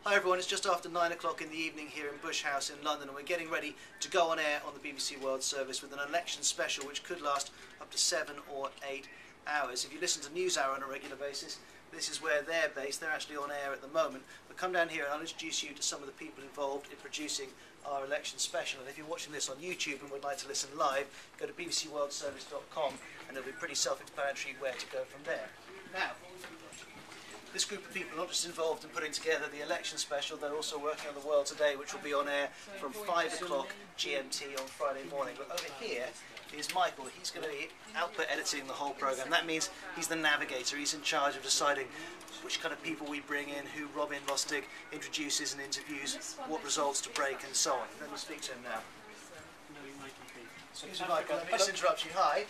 Hi everyone, it's just after 9 o'clock in the evening here in Bush House in London, and we're getting ready to go on air on the BBC World Service with an election special which could last up to 7 or 8 hours. If you listen to NewsHour on a regular basis, this is where they're based. They're actually on air at the moment. But come down here and I'll introduce you to some of the people involved in producing our election special. And if you're watching this on YouTube and would like to listen live, go to bbcworldservice.com and it'll be pretty self-explanatory where to go from there. Now, this group of people are not just involved in putting together the election special, they're also working on The World Today, which will be on air from 5 o'clock GMT on Friday morning. But over here is Michael. He's going to be output editing the whole programme. That means he's the navigator. He's in charge of deciding which kind of people we bring in, who Robin Lustig introduces and interviews, what results to break and so on. Let me speak to him now. Excuse me, Michael, let me just interrupt you. Hi.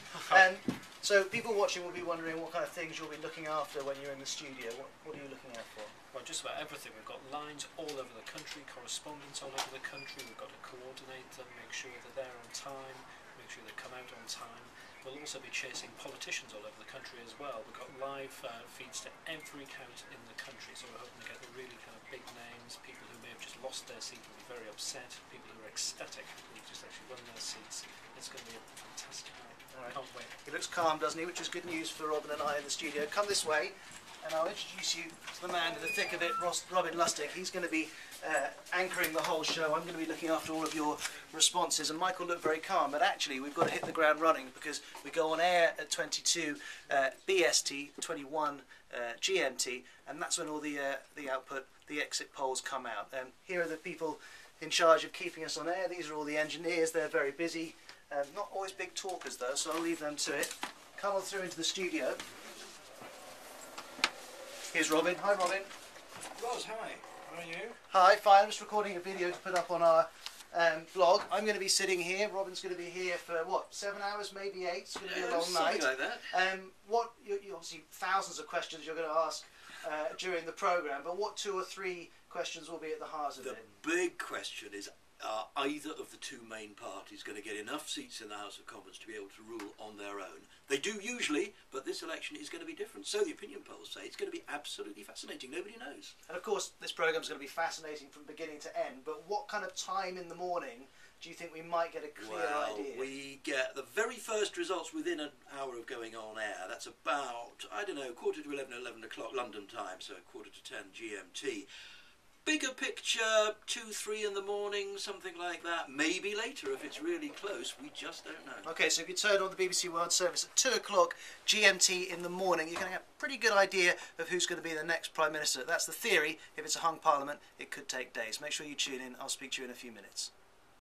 So people watching will be wondering what kind of things you'll be looking after when you're in the studio. What are you looking out for? Well, just about everything. We've got lines all over the country, correspondents all over the country. We've got to coordinate them, make sure they're there on time, make sure they come out on time. We'll also be chasing politicians all over the country as well. We've got live feeds to every count in the country, so we're hoping to get the really kind of big names, people who may have just lost their seat will be very upset, people who are ecstatic, who just actually won their seats. It's going to be a fantastic night. Right. Can't wait. He looks calm, doesn't he? Which is good news for Robin and I in the studio. Come this way, and I'll introduce you to the man in the thick of it, Robin Lustig. He's going to be anchoring the whole show. I'm going to be looking after all of your responses. And Michael looked very calm, but actually we've got to hit the ground running because we go on air at 22 BST, 21 GMT, and that's when all the output, the exit polls come out. Here are the people in charge of keeping us on air. These are all the engineers. They're very busy. Not always big talkers though, so I'll leave them to it. Come on through into the studio. Here's Robin. Hi Robin. Roz, hi. How are you? Hi, fine. I'm just recording a video to put up on our blog. I'm going to be sitting here. Robin's going to be here for what, 7 hours, maybe 8. It's going to be a long night. Something like that. You obviously thousands of questions you're going to ask during the programme, but what 2 or 3 questions will be at the heart of it? The big question is, are either of the two main parties going to get enough seats in the House of Commons to be able to rule on their own? They do usually, but this election is going to be different. So the opinion polls say it's going to be absolutely fascinating. Nobody knows. And of course, this programme is going to be fascinating from beginning to end, but what kind of time in the morning do you think we might get a clear idea? We get the very first results within an hour of going on air. That's about, I don't know, quarter to 11, 11 o'clock London time, so quarter to 10 GMT. Bigger picture, 2, 3 in the morning, something like that. Maybe later if it's really close. We just don't know. Okay, so if you turn on the BBC World Service at 2 o'clock GMT in the morning, you're going to have a pretty good idea of who's going to be the next Prime Minister. That's the theory. If it's a hung Parliament, it could take days. Make sure you tune in. I'll speak to you in a few minutes.